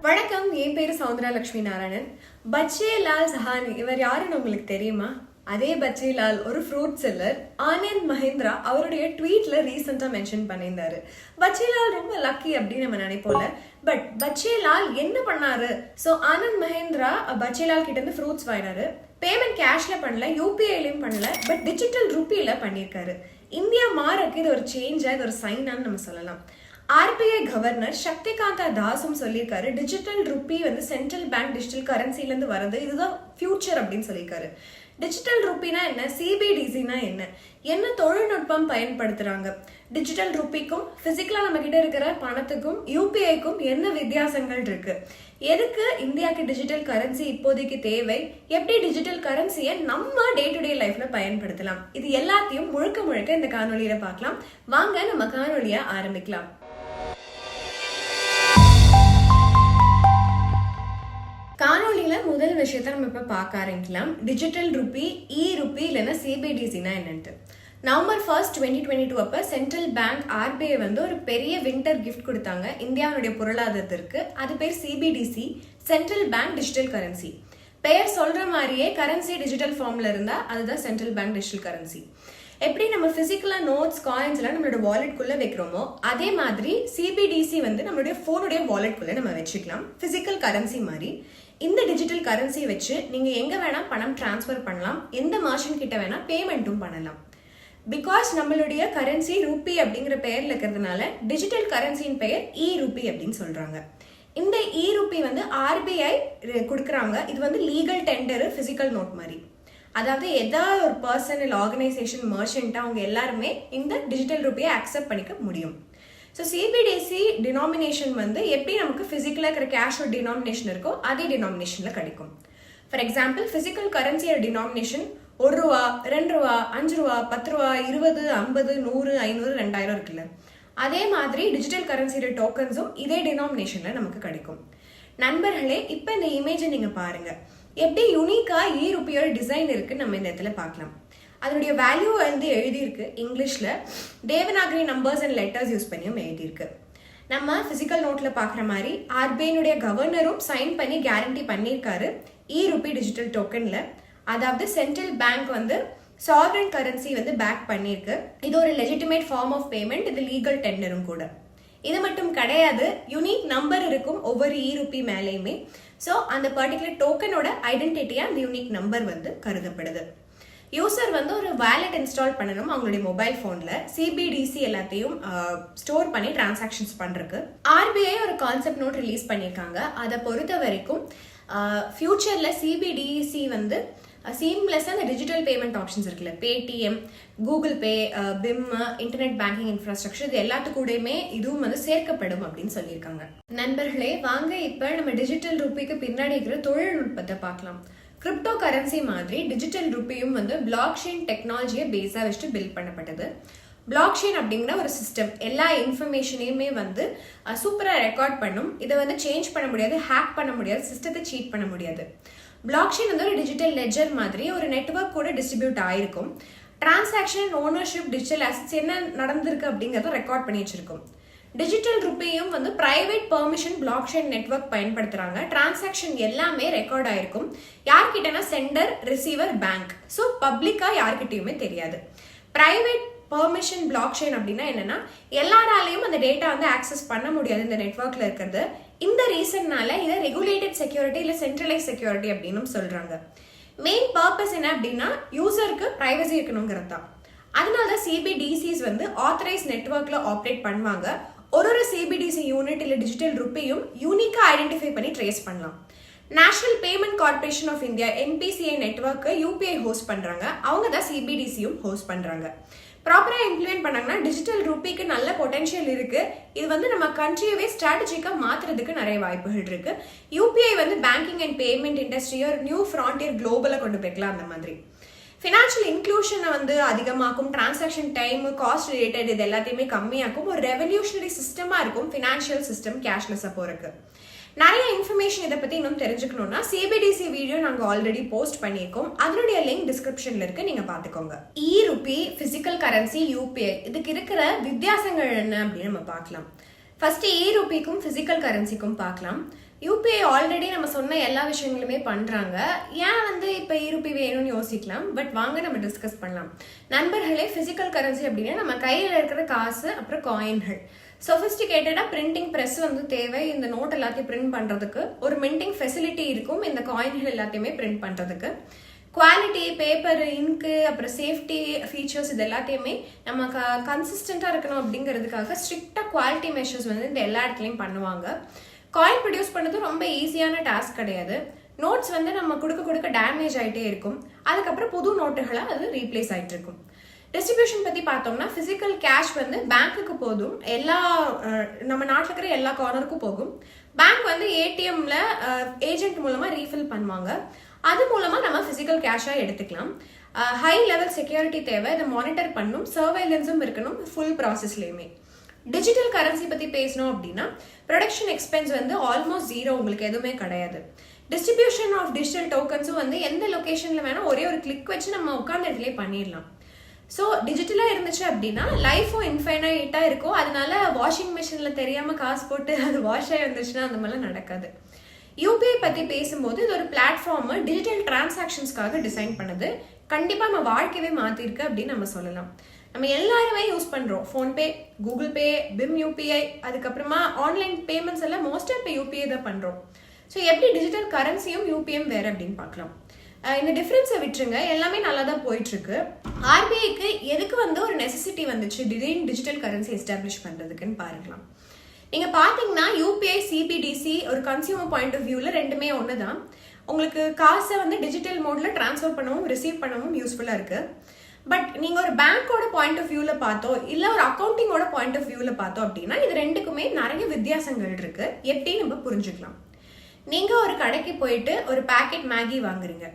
வணக்கம், என் பேரு சௌந்தரா லட்சுமி நாராயணன். பச்சே லால் சஹானி இவர் யாருன்னு உங்களுக்கு தெரியுமா? அதே பச்சே லால் ஒரு ஃப்ரூட் செல்லர். ஆனந்த் மஹிந்திரா அவருடைய ட்வீட்ல ரீசெண்டா மென்ஷன் பண்ணியிருந்தாரு, பச்சே லால் ரொம்ப லக்கி அப்படின்னு நம்ம நினைப்போல. பட் பச்சே லால் என்ன பண்ணாரு? ஸோ ஆனந்த் மஹிந்திரா பச்சே லால் கிட்ட இருந்து ஃப்ரூட்ஸ் வாங்கினாரு. பேமெண்ட் கேஷ்ல பண்ணல, யூபிஐலையும் பண்ணல, பட் டிஜிட்டல் ருப்பியில பண்ணியிருக்காரு. இந்தியா மாறக்கு இது ஒரு சேஞ்சா, இது ஒரு சைனான்னு நம்ம சொல்லலாம். ஆர்பிஐ கவர்னர் சக்திகாந்தா தாஸும் சொல்லியிருக்காரு, digital rupee central bank digital கரன்சில இருந்து வருது, இதுதான் ஃபியூச்சர் அப்படின்னு சொல்லியிருக்காரு. டிஜிட்டல் ருப்பினா என்ன, சிபிடிசினா என்ன, என்ன தொழில்நுட்பம் பயன்படுத்துறாங்க, டிஜிட்டல் ருப்பிக்கும் பிசிக்கலா நம்ம கிட்ட இருக்கிற பணத்துக்கும் யூபிஐக்கும் என்ன வித்தியாசங்கள் இருக்கு, எதுக்கு இந்தியாவுக்கு டிஜிட்டல் கரன்சி இப்போதைக்கு தேவை, எப்படி டிஜிட்டல் கரன்சியை நம்ம டே டு டே லைஃப்ல பயன்படுத்தலாம், இது எல்லாத்தையும் முழுக்க முழுக்க இந்த காணொலியில பார்க்கலாம். வாங்க நம்ம காணொலியை ஆரம்பிக்கலாம். காணொலியில முதல் விஷயத்த நம்ம இப்ப பார்க்க ஆரம்பிக்கலாம். டிஜிட்டல் ருப்பி, இ ருப்பி இல்லைன்னா சிபிடிசினா என்னன்ட்டு. நவம்பர் 1, 2022 அப்ப சென்ட்ரல் பேங்க் ஆர்பிஐ ஒரு பெரிய வின்டர் கிஃப்ட் கொடுத்தாங்க இந்தியாவுடைய பொருளாதாரத்திற்கு. அது பேர் CBDC, central bank digital currency. பெயர் சொல்ற மாதிரியே கரன்சி டிஜிட்டல் ஃபார்ம்ல இருந்தா அதுதான் சென்ட்ரல் பேங்க் டிஜிட்டல் கரன்சி. எப்படி நம்ம பிசிக்கலா நோட்ஸ் காயின்ஸ் எல்லாம் நம்மளோட வாலெட்குள்ள வைக்கிறோமோ அதே மாதிரி சிபிடிசி நம்மளுடைய போனுடைய வாலெட்குள்ள நம்ம வச்சுக்கலாம், பிசிக்கல் கரன்சி மாதிரி. இந்த டிஜிட்டல் கரன்சி வச்சு நீங்க எங்க வேணா பணம் டிரான்ஸ்ஃபர் பண்ணலாம், எந்த மர்ச்சன்ட் கிட்ட வேணா பேமெண்ட்டும் பண்ணலாம். பிகாஸ் நம்மளுடைய கரன்சி ரூபி அப்படிங்கிற பெயர்ல இருக்கிறதுனால டிஜிட்டல் கரன்சியின் பெயர் இ ரூபி அப்படின்னு சொல்றாங்க. இந்த இ ரூபி ஆர்பிஐ கொடுக்குறாங்க. இது லீகல் டெண்டர், பிசிக்கல் நோட் மாதிரி. அதாவது ஏதாவது ஒரு பர்சன் இல்லை ஆர்கனைசேஷன் மர்ச்சன்ட் அவங்க எல்லாருமே இந்த டிஜிட்டல் ரூபியை அக்செப்ட் பண்ணிக்க முடியும். ஸோ சிபிடிசி டினாமினேஷன் எப்படி நமக்கு பிசிக்கலாக இருக்கிற கேஷோட டினாமினேஷன் இருக்கோ அதே டினாமினேஷனில் கிடைக்கும். ஃபார் எக்ஸாம்பிள், பிசிக்கல் கரன்சியோட டினாமினேஷன் 1 ரூபா, 2 ரூபா, 5 ரூபா, 10 ரூபா, 20, 50, 100, 500, 2000 இருக்குல்ல, அதே மாதிரி டிஜிட்டல் கரன்சியோட டோக்கன்ஸும் இதே டினாமினேஷனில் நமக்கு கிடைக்கும். நண்பர்களே, இப்போ இந்த இமேஜை நீங்கள் பாருங்க, எப்படி யூனிக்கா இ ருப்பியோட டிசைன் இருக்கு நம்ம இந்த இடத்துல பார்க்கலாம். அதனுடைய வேல்யூ எழுதியிருக்கு இங்கிலீஷ்ல, Devanagari numbers and letters use பண்ணியும் எழுதியிருக்கு. நம்ம பிசிக்கல் நோட்ல பாக்குற மாதிரி ஆர்பிஐனுடைய கவர்னரும் சைன் பண்ணி கேரண்டி பண்ணியிருக்காரு இ ருப்பி டிஜிட்டல் டோக்கன்ல. அதாவது central bank sovereign currency back பண்ணியிருக்கு. இது ஒரு லெஜிட்டிமேட் ஃபார்ம் ஆஃப் பேமெண்ட், இது லீகல் டெண்டரும் கூட. இது மட்டும் கிடையாது, யூனிக் நம்பர் இருக்கும் ஒவ்வொரு இ ருப்பி மேலேயுமே. ஸோ அந்த பர்டிகுலர் டோக்கனோட ஐடென்டிட்டியா அந்த யூனிக் நம்பர் கருதப்படுது. யூசர் ஒரு வாலெட் இன்ஸ்டால் பண்ணணும் அவங்களுடைய மொபைல் போன்ல, சிபிடிசி எல்லாத்தையும் ஸ்டோர் பண்ணி டிரான்சாக்ஷன்ஸ் பண்றதுக்கு. ஆர்பிஐ ஒரு கான்செப்ட் நோட் ரிலீஸ் பண்ணியிருக்காங்க. அதை பொறுத்த வரைக்கும் ஃபியூச்சர்ல சிபிடிசி சீம்லெஸ்ஸா அந்த டிஜிட்டல் பேமெண்ட் ஆப்ஷன்ஸ் இருக்குல்ல, Paytm, Google Pay, Pym, internet banking infrastructure, இது எல்லாத்துக்கூடயுமே இதுவும் சேர்க்கப்படும் அப்படின்னு சொல்லியிருக்காங்க. நண்பர்களே, வாங்க இப்ப நம்ம டிஜிட்டல் ரூபிக்கு பின்னாடி இருக்கிற தொழில்நுட்பத்தை பார்க்கலாம். கிரிப்டோ கரன்சி மாதிரி டிஜிட்டல் ரூபியும் பிளாக் செயின் டெக்னாலஜியை பேஸா வச்சுட்டு பில்ட் பண்ணப்பட்டது. பிளாக் செயின் அப்படிங்கிற ஒரு சிஸ்டம் எல்லா இன்ஃபர்மேஷனையுமே சூப்பரா ரெக்கார்ட் பண்ணும். இதை சேஞ்ச் பண்ண முடியாது, ஹேக் பண்ண முடியாது, சிஸ்டத்தை சீட் பண்ண முடியாது. பிளாக் செயின் ஒரு டிஜிட்டல் லெட்ஜர் மாதிரி ஒரு நெட்வொர்க் கூட டிஸ்ட்ரிபியூட் ஆயிருக்கும். டிரான்சாக்ஷன், ஓனர்ஷிப், டிஜிட்டல் அசட்ஸ் என்ன நடந்திருக்கு அப்படிங்கறத ரெக்கார்ட் பண்ணி வச்சிருக்கும். டிஜிட்டல் ருப்பியும் private permission blockchain network பயன்படுத்துறாங்க. டிரான்சாக்ஷன் எல்லாமே ரெக்கார்ட் ஆயிருக்கும். யார்கிட்டனா சென்டர், ரிசீவர், பேங்க். ஸோ பப்ளிக்கா யார்கிட்டயுமே தெரியாது. பிரைவேட் பெர்மிஷன் பிளாக் செயின் அப்படின்னா என்னன்னா, எல்லாராலையும் அந்த டேட்டா ஆக்சஸ் பண்ண முடியாது இந்த நெட்வொர்க்ல இருக்கிறது. இந்த ரீசன்னால இதை ரெகுலேட்டட் செக்யூரிட்டி இல்ல சென்ட்ரலைஸ் செக்யூரிட்டி அப்படின்னு சொல்றாங்க. மெயின் பர்பஸ் என்ன அப்படின்னா, யூசருக்கு பிரைவசி இருக்கணுங்கிறது தான். அதனாலதான் சிபிடிசிஸ் ஆத்தரைஸ் நெட்வொர்க்ல ஆப்ரேட் பண்ணுவாங்க. ஒரு சிபிடிசி யூனிட் இல்ல டிஜிட்டல் ருப்பியும் யூனிக்கா ஐடென்டிஃபை பண்ணி ட்ரேஸ் பண்ணலாம். National Payment Corporation of India NPCI network UPI host பண்றாங்க. அவங்க தான் சிபிடிசியும் ஹோஸ்ட் பண்றாங்க. ப்ராப்பரா இம்ப்ளிமெண்ட் பண்ணாங்கன்னா டிஜிட்டல் ரூபிக்கு நல்ல பொட்டன்ஷியல் இருக்கு. இது நம்ம கண்ட்ரியவே ஸ்ட்ராட்டஜிக்கா மாத்துறதுக்கு நிறைய வாய்ப்புகள் இருக்கு. யூபிஐ பேங்கிங் அண்ட் பேமெண்ட் இண்டஸ்ட்ரியை ஒரு நியூ ஃப்ரான்டியர் குளோபலா கொண்டு போய்க்கலாம். அந்த மாதிரி ஃபினான்ஷியல் இன்க்ளூஷனை அதிகமாக்கும், டிரான்சாக்ஷன் டைம், காஸ்ட் ரிலேட்டட் இது எல்லாத்தையுமே கம்மியாக்கும். ஒரு ரெவல்யூஷனரி சிஸ்டமா இருக்கும் ஃபினான்ஷியல் சிஸ்டம் கேஷ்லெஸ்ஸா போறதுக்கு. நிறைய இன்ஃபர்மேஷன் இதை பத்தி இன்னும் தெரிஞ்சுக்கணும்னா சிபிடிசி வீடியோ நாங்க ஆல்ரெடி போஸ்ட் பண்ணியிருக்கோம். அதனுடைய லிங்க் டிஸ்கிரிப்ஷன்ல இருக்கு, நீங்க பாத்துக்கோங்க. இ ருபி, பிசிக்கல் கரன்சி, யூபிஐ, இதுக்கு இருக்கிற வித்தியாசங்கள் என்ன அப்படின்னு நம்ம பார்க்கலாம். ஃபர்ஸ்ட் இ ருபிக்கும் பிசிக்கல் கரன்சிக்கும் பார்க்கலாம். யூபிஐ ஆல்ரெடி நம்ம சொன்ன எல்லா விஷயங்களுமே பண்றாங்க. ஏன் வந்து இப்ப இ-ரூபி வேணும்னு யோசிக்கலாம். பட் வாங்க நம்ம டிஸ்கஸ் பண்ணலாம். நண்பர்களே, பிசிக்கல் கரன்சி அப்படின்னா நம்ம கையில இருக்கிற காசு, அப்புறம் காயின்கள். சொபிஸ்டிகேட்டடா பிரிண்டிங் பிரஸ் வந்து தேவை. இந்த நோட் எல்லாத்தையும் பிரிண்ட் பண்றதுக்கு ஒரு மின்டிங் ஃபெசிலிட்டி இருக்கும் இந்த காயின்கள் எல்லாத்தையுமே பிரிண்ட் பண்றதுக்கு. குவாலிட்டி, பேப்பர், இங்கு, அப்புறம் சேஃப்டி ஃபீச்சர்ஸ் இது எல்லாத்தையுமே நம்ம கன்சிஸ்டண்டா இருக்கணும் அப்படிங்கிறதுக்காக ஸ்ட்ரிக்டா குவாலிட்டி மெஷர்ஸ் வந்து இந்த எல்லா இடத்துலையும் பண்ணுவாங்க. காயின் ப்ரொடியூஸ் பண்ணது ரொம்ப ஈஸியான டாஸ்க் கிடையாது. நோட்ஸ் வந்து நம்ம கொடுக்க டேமேஜ் ஆகிட்டே இருக்கும். அதுக்கப்புறம் புது நோட்டுகளாக அது ரீப்ளேஸ் ஆகிட்டு இருக்கும். டிஸ்ட்ரிபியூஷன் பற்றி பார்த்தோம்னா ஃபிசிக்கல் கேஷ் வந்து பேங்க்குக்கு போதும், எல்லா நம்ம நாட்டில் இருக்கிற எல்லா கார்னருக்கும் போகும். பேங்க் வந்து ஏடிஎம்ல ஏஜென்ட் மூலமா ரீஃபில் பண்ணுவாங்க. அது மூலமா நம்ம பிசிக்கல் கேஷா எடுத்துக்கலாம். ஹை லெவல் செக்யூரிட்டி தேவை, இதை மானிட்டர் பண்ணும், சர்வைலன்ஸும் இருக்கணும் ஃபுல் ப்ராசஸ்லயுமே. டிஜிட்டல் கரன்சி பத்தி பேசணும் அப்படின்னா ப்ரொடக்ஷன் எக்ஸ்பென்ஸ் வந்து ஆல்மோஸ்ட் ஜீரோ, உங்களுக்கு எதுவுமே கிடையாது. டிஸ்ட்ரிபியூஷன் ஆஃப் டிஜிட்டல் டோக்கன்ஸும் வந்து எந்த லொகேஷன்ல வேணா ஒரே ஒரு கிளிக் வச்சு நம்ம உட்கார்ந்த இடத்துலயே பண்ணிடலாம். ஸோ டிஜிட்டலா இருந்துச்சு அப்படின்னா லைஃபும் இன்ஃபைனைட்டா இருக்கும். அதனால வாஷிங் மிஷின்ல தெரியாம காசு போட்டு அது வாஷ் ஆகி வந்துச்சுன்னா அந்த மாதிரிலாம் நடக்காது. யூபிஐ பத்தி பேசும்போது இது ஒரு பிளாட்ஃபார்ம் டிஜிட்டல் டிரான்சாக்ஷன்ஸ்க்காக டிசைன் பண்ணது. கண்டிப்பா நம்ம வாழ்க்கையவே மாத்திருக்கு அப்படின்னு நம்ம சொல்லலாம். நம்ம எல்லாருமே யூஸ் பண்றோம். PhonePe, Google Pay, Pym UPI, அதுக்கப்புறமா ஆன்லைன் பேமெண்ட்ஸ் எல்லாம் மோஸ்டா இப்போ யூபிஐ தான் பண்றோம். ஸோ எப்படி டிஜிட்டல் கரன்சியும் யூபிஐயும் வேற அப்படின்னு பார்க்கலாம். இந்த டிஃபரன்ஸை விட்டுருங்க, எல்லாமே நல்லா தான் போயிட்டு இருக்கு. ஆர்பிஐக்கு எதுக்கு வந்து ஒரு நெசசிட்டி வந்துச்சு திடீர்னு டிஜிட்டல் கரன்சி எஸ்டாப்ளிஷ் பண்றதுக்குன்னு பாருக்கலாம். நீங்க பாத்தீங்கன்னா யூபிஐ, சிபிடிசி ஒரு கன்சியூமர் பாயிண்ட் ஆஃப் வியூல ரெண்டுமே ஒண்ணுதான். உங்களுக்கு காசை வந்து டிஜிட்டல் மோட்ல டிரான்ஸ்ஃபர் பண்ணவும் ரிசீவ் பண்ணவும் யூஸ்ஃபுல்லா இருக்கு. பட் நீங்க ஒரு பேங்கோட பாயிண்ட் ஆஃப் வியூல பார்த்தோம், இல்ல ஒரு அக்கௌண்டிங்கோட பாயிண்ட் ஆஃப் வியூல பார்த்தோம் அப்படின்னா இது ரெண்டுக்குமே நிறைய வித்தியாசங்கள் இருக்கு. எப்படி நம்ம புரிஞ்சுக்கலாம். நீங்க ஒரு கடைக்கு போயிட்டு ஒரு பேக்கெட் மேகி வாங்குறீங்க.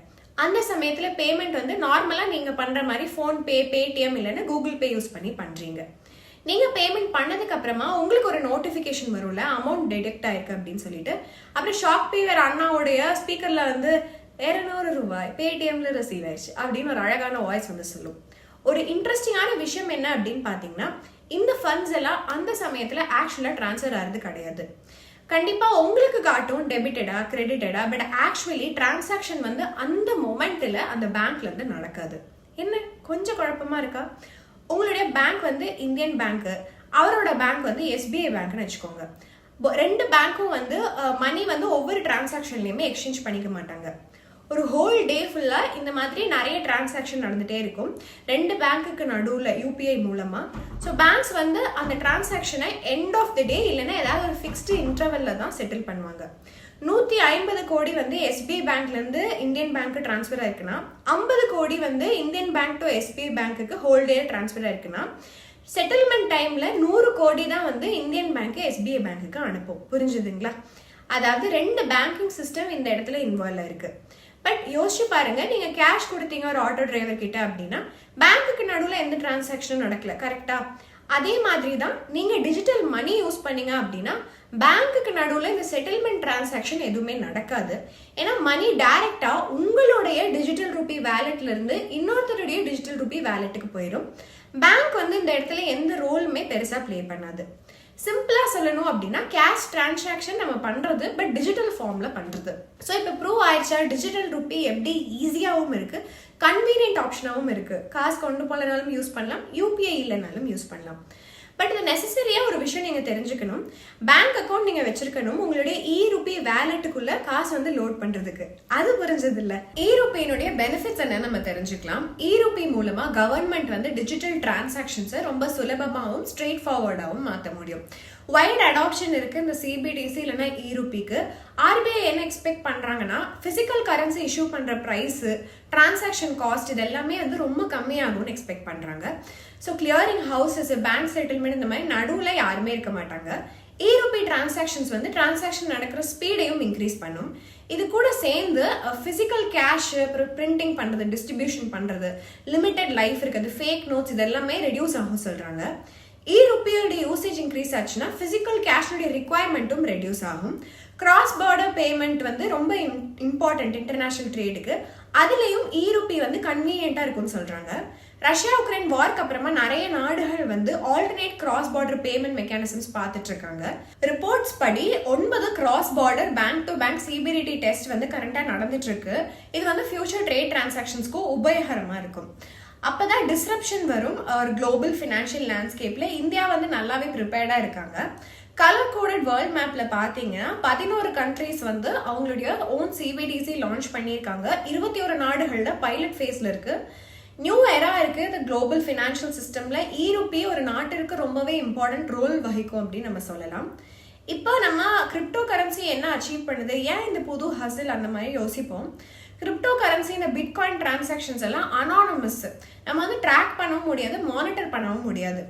அந்த சமயத்துல பேமெண்ட் வந்து நார்மலா நீங்க பண்ற மாதிரி போன்பே, பேடிஎம் இல்லைன்னா கூகுள் பே யூஸ் பண்ணி பண்றீங்க. நீங்க பேமெண்ட் பண்ணதுக்கு அப்புறமா உங்களுக்கு ஒரு நோட்டிபிகேஷன் வரும்ல, அமௌண்ட் டிடெக்ட் ஆயிருக்கு அப்படின்னு சொல்லிட்டு. அப்புறம் ஷாப்கீவர் அண்ணாவுடைய ஸ்பீக்கர்ல வந்து 200 ரூபாய் பேடிஎம்ல ரிசீவ் ஆயிடுச்சு அப்படின்னு ஒரு அழகான வாய்ஸ் வந்து சொல்லும். ஒரு இன்ட்ரெஸ்டிங்கான விஷயம் என்ன அப்படின்னு பாத்தீங்கன்னா, இந்த ஃபண்ட்ஸ் எல்லாம் அந்த சமயத்துல ஆக்சுவலா டிரான்ஸ்ஃபர் ஆகிறது கிடையாது. கண்டிப்பா உங்களுக்கு காட்டும் டெபிட்டடா கிரெடிட்டடா, பட் ஆக்சுவலி டிரான்சாக்ஷன் வந்து அந்த மொமெண்ட்ல அந்த பேங்க்ல இருந்து நடக்காது. என்ன கொஞ்சம் குழப்பமா இருக்கா? உங்களுடைய பேங்க் வந்து இந்தியன் பேங்க், அவரோட பேங்க் வந்து எஸ்பிஐ பேங்க்னு வச்சுக்கோங்க. ரெண்டு பேங்க்கும் வந்து மணி வந்து ஒவ்வொரு டிரான்சாக்ஷன்லயுமே எக்ஸ்சேஞ்ச் பண்ணிக்க மாட்டாங்க. ஒரு ஹோல் டே ஃபுல்லா இந்த மாதிரி நிறைய டிரான்சாக்ஷன் நடந்துட்டே இருக்கும் ரெண்டு பேங்க்குக்கு நடுவில் யூபிஐ மூலமா. ஸோ பேங்க்ஸ் வந்து அந்த டிரான்சாக்ஷனை எண்ட் ஆஃப் தி டே இல்லைன்னா ஏதாவது ஒரு ஃபிக்ஸ்டு இன்டர்வல்ல தான் செட்டில் பண்ணுவாங்க. 150 கோடி வந்து எஸ்பிஐ பேங்க்ல இருந்து இந்தியன் பேங்க்கு டிரான்ஸ்ஃபர் ஆயிருக்குன்னா 50 கோடி வந்து இந்தியன் பேங்க் டு எஸ்பிஐ பேங்க்குக்கு ஹோல் டே டிரான்ஸ்ஃபர் ஆயிருக்குன்னா செட்டில்மெண்ட் டைம்ல 100 கோடி தான் வந்து இந்தியன் பேங்க் எஸ்பிஐ பேங்க்குக்கு அனுப்பும். புரிஞ்சுதுங்களா? அதாவது ரெண்டு பேங்கிங் சிஸ்டம் இந்த இடத்துல இன்வால்வ் ஆயிருக்கு. பட் யோசிச்சு பாருங்க, நீங்க கேஷ் கொடுத்தீங்க ஒரு ஆட்டோ டிரைவர் கிட்ட அப்படின்னா பேங்க்குக்கு நடுவில் எந்த டிரான்சாக்ஷனும் நடக்கல, கரெக்டா? அதே மாதிரி தான் நீங்க டிஜிட்டல் மணி யூஸ் பண்ணீங்க அப்படின்னா பேங்க்குக்கு நடுவில் இந்த செட்டில்மெண்ட் டிரான்சாக்ஷன் எதுவுமே நடக்காது. ஏன்னா மணி டைரக்டா உங்களுடைய டிஜிட்டல் ரூபி வேலெட்ல இருந்து இன்னொருத்தருடைய டிஜிட்டல் ரூபி வேலெட்டுக்கு போயிடும். பேங்க் வந்து இந்த இடத்துல எந்த ரோலுமே பெருசா பிளே பண்ணாது. சிம்பிளா சொல்லணும் அப்படின்னா கேஷ் டிரான்சாக்ஷன் நம்ம பண்றது, பட் டிஜிட்டல் ஃபார்ம்ல பண்றது. ஸோ இப்போ ப்ரூவ் ஆயிடுச்சா டிஜிட்டல் ரூபி எப்படி ஈஸியாகவும் இருக்கு, கன்வீனியன்ட் ஆப்ஷனாகவும் இருக்கு. காசு கொண்டு போலனாலும் யூஸ் பண்ணலாம், யூபிஐ இல்லைனாலும் யூஸ் பண்ணலாம். பட் இது நெசசரியா ஒரு விஷயம் நீங்க தெரிஞ்சுக்கணும். பேங்க் அக்கௌண்ட் நீங்க வச்சிருக்கணும் உங்களுடைய இ-ரூபி வேலெட்டுக்குள்ள காசு வந்து லோட் பண்றதுக்கு. அது புரிஞ்சது இல்ல. இ-ரூபியினுடைய பெனிஃபிட்ஸ் என்ன நம்ம தெரிஞ்சுக்கலாம். இ-ரூபி மூலமா கவர்மெண்ட் வந்து டிஜிட்டல் டிரான்சாக்ஷன்ஸை ரொம்ப சுலபமாகவும் ஸ்ட்ரெயிட் ஃபார்வர்டாகவும் மாற்ற முடியும். வைட் அடாப்ஷன் இருக்கு இந்த சிபிடிசி இல்லைன்னா இ-ரூபிக்கு. ஆர்பிஐ என்ன எக்ஸ்பெக்ட் பண்றாங்கன்னா பிசிக்கல் கரன்சி இஷ்யூ பண்ற பிரைஸ், டிரான்சாக்ஷன் காஸ்ட் இது எல்லாமே வந்து ரொம்ப கம்மியாகும்னு எக்ஸ்பெக்ட் பண்றாங்க. So clearing houses, bank settlement இந்த மாதிரி நடுவில் யாருமே இருக்க மாட்டாங்க. இ-ரூபி டிரான்சாக்ஷன்ஸ் வந்து டிரான்சாக்ஷன் நடக்கிற ஸ்பீடையும் இன்க்ரீஸ் பண்ணும். இது கூட சேர்ந்து பிசிக்கல் கேஷ், பிரிண்டிங் பண்றது, டிஸ்ட்ரிபியூஷன் பண்றது, லிமிடெட் லைஃப் இருக்குது, ஃபேக் நோட்ஸ் இது எல்லாமே ரெடியூஸ் ஆகும் சொல்றாங்க. இ-ரூபியோட யூசேஜ் இன்க்ரீஸ் ஆச்சுன்னா பிசிக்கல் கேஷோட ரிக்வயர்மெண்ட்டும் ரெடியூஸ் ஆகும். கிராஸ் பார்டர் பேமெண்ட் வந்து ரொம்ப இம்பார்ட்டன்ட் இன்டர்நேஷனல் ட்ரேடுக்கு. அதுலயும் இ-ரூபி வந்து கன்வீனியன்ட்டா இருக்கும்னு சொல்றாங்க. ரஷ்யா உக்ரைன் வார்க்கு அப்புறமா நிறைய நாடுகள் வந்து alternate cross border payment mechanisms பார்த்துட்டு இருக்காங்க. ரிப்போர்ட்ஸ் படி 9 cross border bank to bank CBDT test வந்து கரண்டா நடந்துட்டு இருக்கு. இது வந்து ஃபியூச்சர் ட்ரேட் டிரான்சாக்ஷன்ஸ்க்கு உபயோகரமா இருக்கும். அப்பதான் டிஸ்ரப்ஷன் வரும் ஒரு குளோபல் ஃபினான்ஷியல் லேண்ட்ஸ்கேப்ல. இந்தியா வந்து நல்லாவே ப்ரிப்பேர்டா இருக்காங்க. கலர் கோடட் வேர்ல்ட் மேப்ல பாத்தீங்கன்னா 11 கண்ட்ரீஸ் வந்து அவங்களுடைய ஓன் சிபிடிசி லான்ச் பண்ணியிருக்காங்க. 21 நாடுகள்ல பைலட் ஃபேஸ்ல இருக்கு. நியூ எரா இருக்கு இந்த குளோபல் ஃபினான்ஷியல் சிஸ்டம்ல. ஈருப்பி ஒரு நாட்டிற்கு ரொம்பவே இம்பார்ட்டன்ட் ரோல் வகிக்கும் அப்படின்னு நம்ம சொல்லலாம். இப்போ நம்ம கிரிப்டோ கரன்சி என்ன அச்சீவ் பண்ணுது, ஏன் இந்த புது ஹசில் அந்த மாதிரி யோசிப்போம். கிரிப்டோ கரன்சி இந்த பிட்காயின் டிரான்சாக்ஷன்ஸ் எல்லாம் அனானமஸ், நம்ம வந்து ட்ராக் பண்ணவும் முடியாது, மானிட்டர் பண்ணவும் முடியாது.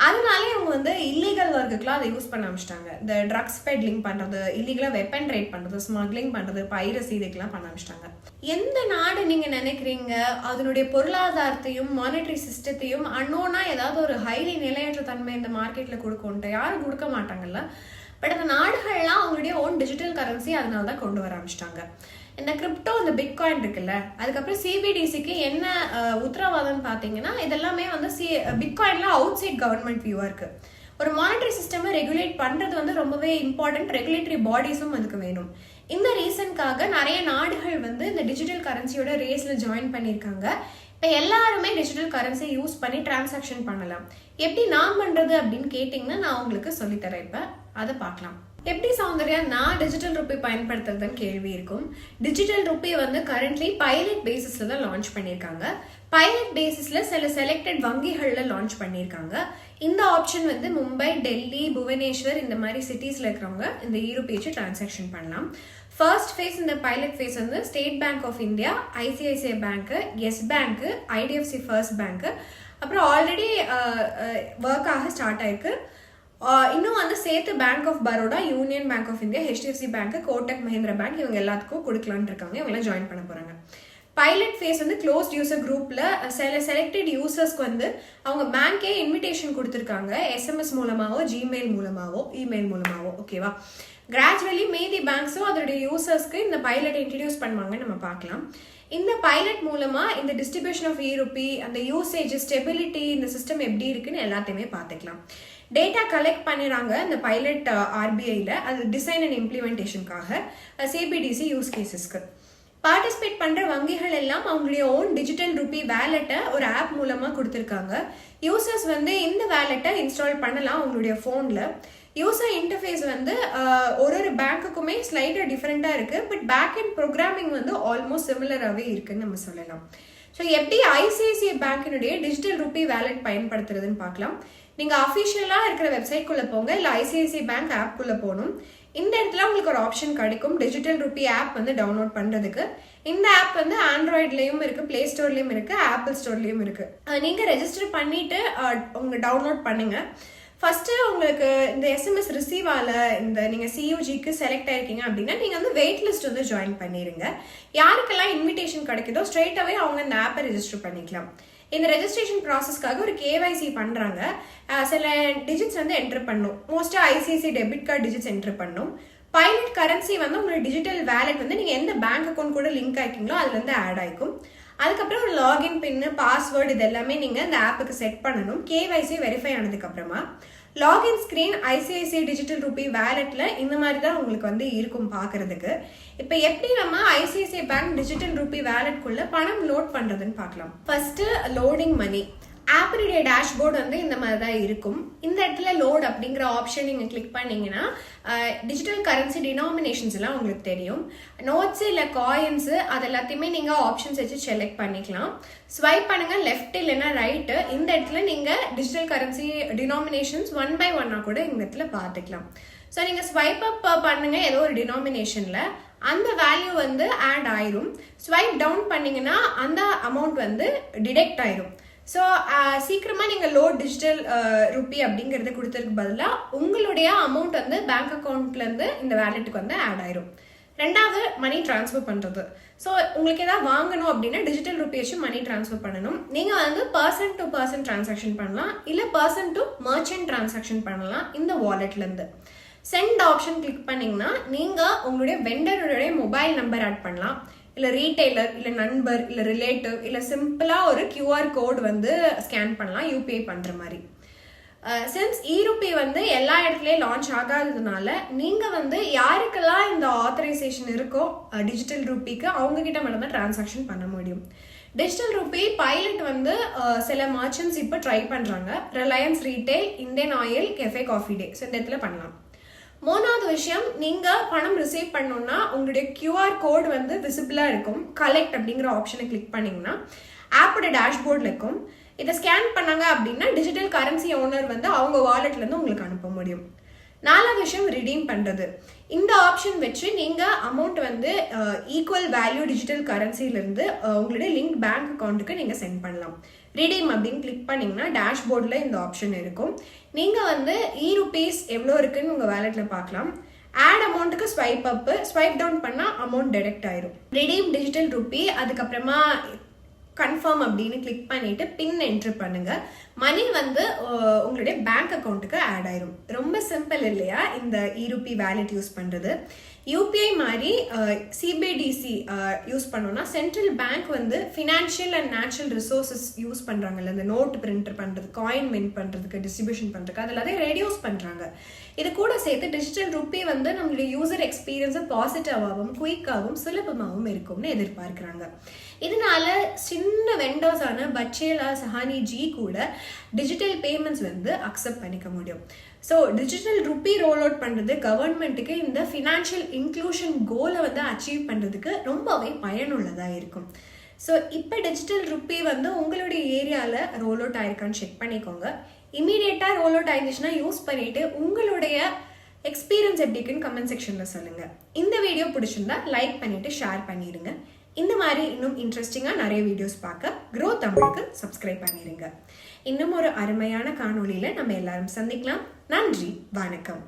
அதனாலே அவங்க வந்து இல்லீகல் ஒர்க்குலாம் அதை யூஸ் பண்ண ஆரம்பிச்சிட்டாங்க. இந்த ட்ரக்ஸ் பெட்லிங் பண்றது, இல்லீகலா வெப்பன் ட்ரேட் பண்றது, ஸ்மக்லிங் பண்றது, பைரசி இதுக்கெல்லாம் பண்ண ஆரம்பிச்சிட்டாங்க. எந்த நாடு நீங்க நினைக்கிறீங்க அதனுடைய பொருளாதாரத்தையும் மானிட்டரி சிஸ்டத்தையும் அன்னோனா ஏதாவது ஒரு ஹைலி நிலையற்ற தன்மை இந்த மார்க்கெட்ல கொடுக்கும்ட்டு யாரும் கொடுக்க மாட்டாங்கல்ல. பட் அந்த நாடுகள்லாம் அவங்களுடைய ஓன் டிஜிட்டல் கரன்சி அதனால தான் கொண்டு வர ஆரம்பிச்சிட்டாங்க. இந்த கிரிப்டோ இந்த பிட்காயின் இருக்குல்ல, அதுக்கப்புறம் சிபிடிசிக்கு என்ன உத்தரவாதம்னு பார்த்தீங்கன்னா இதெல்லாமே வந்து பிட்காயின்ல அவுட் சைட் கவர்மெண்ட் வியூவா இருக்கு. ஒரு மானிட்டரி சிஸ்டம் ரெகுலேட் பண்றது வந்து ரொம்பவே இம்பார்ட்டன்ட். ரெகுலேட்டரி பாடிஸும் அதுக்கு வேணும். இந்த ரீசனுக்காக நிறைய நாடுகள் வந்து இந்த டிஜிட்டல் கரன்சியோட ரேஸ்ல ஜாயின் பண்ணியிருக்காங்க. இப்போ எல்லாருமே டிஜிட்டல் கரன்சி யூஸ் பண்ணி டிரான்சாக்ஷன் பண்ணலாம். எப்படி நான் பண்றது அப்படின்னு கேட்டிங்கன்னா நான் உங்களுக்கு சொல்லித்தரேன். இப்போ அதை பார்க்கலாம். எப்படி சௌந்தர்யா நான் டிஜிட்டல் ருப்பி பயன்படுத்துறதுன்னு கேள்வி இருக்கும். டிஜிட்டல் ருப்பி வந்து கரண்ட்லி பைலட் பேசிஸ்ல தான் லான்ச் பண்ணியிருக்காங்க. பைலட் பேசிஸ்ல சில செலக்டட் வங்கிகள்ல லான்ச் பண்ணியிருக்காங்க. இந்த ஆப்ஷன் வந்து மும்பை, டெல்லி, புவனேஸ்வர் இந்த மாதிரி சிட்டிஸ்ல இருக்கிறவங்க இந்த ஈருப்பி வச்சு டிரான்சாக்ஷன் பண்ணலாம். ஃபர்ஸ்ட் ஃபேஸ் இந்த பைலட் ஃபேஸ் வந்து State Bank of India, ICICI Bank, Yes Bank, IDFC First Bank, அப்புறம் ஆல்ரெடி ஒர்க் ஆக ஸ்டார்ட் ஆயிருக்கு. இன்னும் வந்து சேர்த்து Bank of Baroda, Union Bank of India, HDFC Bank, Kotak Mahindra Bank இவங்க எல்லாத்துக்கும் கொடுக்கலான்னு இருக்காங்க. இவங்க ஜாயின் பண்ண போறாங்க. பைலட் ஃபேஸ் வந்து க்ளோஸ்ட் யூசர் குரூப்ல சில செலக்டட் யூசர்ஸ்க்கு வந்து அவங்க பேங்கே இன்விடேஷன் கொடுத்துருக்காங்க. எஸ்எம்எஸ் மூலமாவோ, ஜிமெயில் மூலமாவோ, இமெயில் மூலமாவோ. ஓகேவா? கிராஜுவலி மீதி பேங்க்ஸும் அதோடைய யூசர்ஸ்க்கு இந்த பைலட் இன்ட்ரடியூஸ் பண்ணுவாங்கன்னு நம்ம பார்க்கலாம். இந்த பைலட் மூலமா இந்த டிஸ்ட்ரிபியூஷன் ஆஃப் ஈருப்பி, அந்த யூசேஜ், ஸ்டெபிலிட்டி, இந்த சிஸ்டம் எப்படி இருக்குன்னு எல்லாத்தையுமே பார்த்துக்கலாம். டேட்டா கலெக்ட் பண்ணிடுறாங்க இந்த பைலட் ஆர்பிஐல. அது டிசைன் அண்ட் இம்ப்ளிமெண்டேஷனுக்காக சிபிடிசி யூஸ் கேசஸ்க்கு. பார்ட்டிசிபேட் பண்ற வங்கிகள் எல்லாம் அவங்களுடைய ஓன் டிஜிட்டல் ருப்பி வேலெட்டை ஒரு ஆப் மூலமா கொடுத்துருக்காங்க. யூசர்ஸ் வந்து இந்த வேலெட்டை இன்ஸ்டால் பண்ணலாம் அவங்களுடைய போன்ல. யூசர் இன்டர்ஃபேஸ் வந்து ஒரு பேங்க்குக்குமே ஸ்லைடா டிஃப்ரெண்டா இருக்கு. பட் பேக் அண்ட் ப்ரோக்ராமிங் வந்து ஆல்மோஸ்ட் சிமிலராகவே இருக்குன்னு நம்ம சொல்லலாம். ஸோ எப்படி ஐசிஐசிஐ பேங்கினுடைய டிஜிட்டல் ருப்பி வேலெட் பயன்படுத்துறதுன்னு பார்க்கலாம். நீங்க அஃபிஷியலா இருக்கிற வெப்சைட்குள்ள போங்க, இல்லை ஐசிஐசிஐ பேங்க் ஆப்குள்ள போகணும். இந்த இடத்துல உங்களுக்கு ஒரு ஆப்ஷன் கிடைக்கும் டிஜிட்டல் ருப்பி ஆப் வந்து டவுன்லோட் பண்றதுக்கு. இந்த ஆப் வந்து ஆண்ட்ராய்ட்லயும் இருக்கு, பிளே ஸ்டோர்லயும் இருக்கு, ஆப்பிள் ஸ்டோர்லயும் இருக்கு. நீங்க ரெஜிஸ்டர் பண்ணிட்டு உங்க டவுன்லோட் பண்ணுங்க. ஃபர்ஸ்ட் உங்களுக்கு இந்த எஸ்எம்எஸ் ரிசீவ் ஆகல, இந்த நீங்க சியூஜிக்கு செலக்ட் ஆயிருக்கீங்க அப்படின்னா நீங்க வந்து வெயிட் லிஸ்ட் வந்து ஜாயின் பண்ணிருங்க. யாருக்கெல்லாம் இன்விடேஷன் கிடைக்குதோ ஸ்ட்ரெயிட்டாவே அவங்க இந்த ஆப்பை ரெஜிஸ்டர் பண்ணிக்கலாம். இந்த ரெஜிஸ்ட்ரேஷன் ப்ராசஸ்க்காக ஒரு கேவைசி பண்றாங்க. சில டிஜிட்ஸ் வந்து என்டர் பண்ணும். மோஸ்டா ICICI debit card digits enter பண்ணும். பைலட் கரன்சி வந்து உங்களோட டிஜிட்டல் வேலெட் வந்து நீங்க எந்த பேங்க் அக்கௌண்ட் கூட லிங்க் ஆயிக்கீங்களோ அதுல இருந்து ஆட் ஆயிக்கும். அதுக்கப்புறம் ஒரு லாகின் பின்னு, பாஸ்வேர்டு இது எல்லாமே நீங்க இந்த ஆப்புக்கு செட் பண்ணணும். கேவைசி வெரிஃபை ஆனதுக்கு அப்புறமா login screen ICICI digital rupee வேலெட்ல இந்த மாதிரி தான் உங்களுக்கு வந்து இருக்கும் பாக்குறதுக்கு. இப்ப எப்படி நம்ம ஐசிஐசிஐ பேங்க் டிஜிட்டல் ருப்பி வேலெட்குள்ள பணம் லோட் பண்றதுன்னு பார்க்கலாம். ஃபர்ஸ்ட் லோடிங் மணி. ஆப்பினுடைய டேஷ்போர்டு வந்து இந்த மாதிரி தான் இருக்கும். இந்த இடத்துல லோட் அப்படிங்கிற ஆப்ஷன் நீங்க கிளிக் பண்ணீங்கன்னா டிஜிட்டல் கரன்சி டினாமினேஷன்ஸ் எல்லாம் உங்களுக்கு தெரியும். நோட்ஸ் இல்ல காயின்ஸ் அது எல்லாத்தையுமே நீங்க ஆப்ஷன்ஸ் வச்சு செலக்ட் பண்ணிக்கலாம். ஸ்வைப் பண்ணுங்க லெஃப்ட் இல்லைன்னா ரைட்டு. இந்த இடத்துல நீங்க டிஜிட்டல் கரன்சி டினாமினேஷன்ஸ் 1 by 1 கூட இந்த இடத்துல பார்த்துக்கலாம். ஸோ நீங்க ஸ்வைப் அப் பண்ணுங்க ஏதோ ஒரு டினாமினேஷன்ல, அந்த வேல்யூ வந்து ஆட் ஆயிரும். ஸ்வைப் டவுன் பண்ணீங்கன்னா அந்த அமௌண்ட் வந்து டிடெக்ட் ஆயிரும். ஸோ சீக்கிரமா நீங்க லோட் டிஜிட்டல் ருப்பி அப்படிங்கறத கொடுத்ததுக்கு பதிலாக உங்களுடைய அமௌண்ட் வந்து பேங்க் அக்கௌண்ட்ல இருந்து இந்த வேலெட்டுக்கு வந்து ஆட் ஆயிரும். ரெண்டாவது மணி டிரான்ஸ்ஃபர் பண்றது. ஸோ உங்களுக்கு ஏதாவது வாங்கணும் அப்படின்னா டிஜிட்டல் ருப்பி வச்சு மணி டிரான்ஸ்ஃபர் பண்ணணும். நீங்க வந்து பர்சன் டு பர்சன் டிரான்சாக்ஷன் பண்ணலாம், இல்ல பர்சன் டு மர்ச்சன்ட் டிரான்சாக்ஷன் பண்ணலாம் இந்த வாலெட்ல இருந்து. சென்ட் ஆப்ஷன் கிளிக் பண்ணீங்கன்னா நீங்க உங்களுடைய வெண்டருடைய மொபைல் நம்பர் ஆட் பண்ணலாம், இல்லை ரீட்டைலர், இல்லை நண்பர், இல்லை ரிலேட்டிவ், இல்லை சிம்பிளாக ஒரு கியூஆர் கோட் வந்து ஸ்கேன் பண்ணலாம் யூபிஐ பண்ணுற மாதிரி. சின்ஸ் இ-ரூபி வந்து எல்லா இடத்துலையும் லான்ச் ஆகாததுனால நீங்கள் வந்து யாருக்கெல்லாம் இந்த ஆத்தரைசேஷன் இருக்கோ டிஜிட்டல் ரூபிக்கு அவங்க கிட்ட மட்டும் தான் டிரான்சாக்ஷன் பண்ண முடியும். டிஜிட்டல் ரூபி பைலட் வந்து சில மர்ச்சன்ட்ஸ் இப்போ ட்ரை பண்ணுறாங்க. Reliance retail, Indian oil, cafe coffee day, so இந்த இடத்துல பண்ணலாம். மூணாவது விஷயம், நீங்கள் பணம் ரிசீவ் பண்ணணும்னா உங்களுடைய கியூஆர் கோட் வந்து விசிபிளாக இருக்கும். கலெக்ட் அப்படிங்கிற ஆப்ஷனை கிளிக் பண்ணிங்கன்னா ஆப்போட டேஷ்போர்டில் இருக்கும். இதை ஸ்கேன் பண்ணாங்க அப்படின்னா டிஜிட்டல் கரன்சி ஓனர் வந்து அவங்க வாலெட்லேருந்து உங்களுக்கு அனுப்ப முடியும். நாலாவது விஷயம், ரிடீம் பண்ணுறது. இந்த ஆப்ஷன் வச்சு நீங்கள் அமௌண்ட் வந்து ஈக்குவல் வேல்யூ டிஜிட்டல் கரன்சிலேருந்து உங்களுடைய லிங்க் பேங்க் அக்கௌண்ட்டுக்கு நீங்கள் சென்ட் பண்ணலாம். ரிடீம் அப்படின்னு கிளிக் பண்ணிங்கன்னா டேஷ்போர்டில் இந்த ஆப்ஷன் இருக்கும். நீங்கள் வந்து இ-ரூபீஸ் எவ்வளோ இருக்குன்னு உங்கள் வேலெட்டில் பார்க்கலாம். ஆட் அமௌண்ட்டுக்கு ஸ்வைப் அப்பு, ஸ்வைப் டவுன் பண்ணால் அமௌண்ட் டெடெக்ட் ஆயிரும். ரிடீம் டிஜிட்டல் ரூபி, அதுக்கப்புறமா கன்ஃபார்ம் அப்படின்னு கிளிக் பண்ணிட்டு பின் என்ட்ரு பண்ணுங்க. மணி வந்து உங்களுடைய பேங்க் அக்கௌண்ட்டுக்கு ஆட் ஆயிரும். ரொம்ப சிம்பிள் இல்லையா இந்த இ-ரூபி வேலெட் யூஸ் பண்ணுறது? யூபிஐ மாதிரி சிபிடிசி யூஸ் பண்ணோம்னா சென்ட்ரல் பேங்க் வந்து financial and natural resources use பண்ணுறாங்கல்ல, இந்த நோட் பிரிண்டர் பண்ணுறது, காயின் மின்ட் பண்ணுறதுக்கு, டிஸ்ட்ரிபியூஷன் பண்ணுறதுக்கு, அது எல்லாத்தையும் ரெடியூஸ் பண்ணுறாங்க. இது கூட சேர்த்து டிஜிட்டல் ரூபி வந்து நம்மளுடைய யூசர் எக்ஸ்பீரியன்ஸை பாசிட்டிவாகவும் குயிக்காகவும் சுலபமாகவும் இருக்கும்னு எதிர்பார்க்குறாங்க. இதனால சின்ன வெண்டர்ஸான பச்சேலா, சஹானி ஜி கூட டிஜிட்டல் பேமெண்ட்ஸ் வந்து அக்செப்ட் பண்ணிக்க முடியும். So digital Ruby roll out பண்ணுறது கவர்மெண்ட்டுக்கு இந்த ஃபினான்ஷியல் இன்க்ளூஷன் கோலை வந்து அச்சீவ் பண்ணுறதுக்கு ரொம்பவே பயனுள்ளதாக இருக்கும். ஸோ இப்போ டிஜிட்டல் ரூபி வந்து உங்களுடைய ஏரியாவில் ரோல் அவுட் ஆயிருக்கான்னு செக் பண்ணிக்கோங்க. இமீடியட்டாக ரோல் அவுட் ஆயிருந்துச்சுன்னா யூஸ் பண்ணிவிட்டு உங்களுடைய எக்ஸ்பீரியன்ஸ் எப்படி இருக்குன்னு கமெண்ட் செக்ஷனில் சொல்லுங்கள். இந்த வீடியோ பிடிச்சிருந்தா லைக் பண்ணிவிட்டு ஷேர் பண்ணிடுங்க. இந்த மாதிரி இன்னும் இன்ட்ரெஸ்டிங்காக நிறைய வீடியோஸ் பார்க்க க்ரோ தமிழுக்கு சப்ஸ்கிரைப் பண்ணிடுங்க. இன்னும் ஒரு அருமையான காணொளியில் நம்ம எல்லாரும் சந்திக்கலாம். நன்றி, வணக்கம்.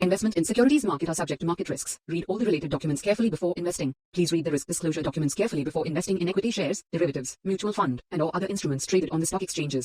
Investment in securities market are subject to market risks. Read all the related documents carefully before investing. Please read the risk disclosure documents carefully before investing in equity shares, derivatives, mutual fund, and or other instruments traded on the stock exchanges.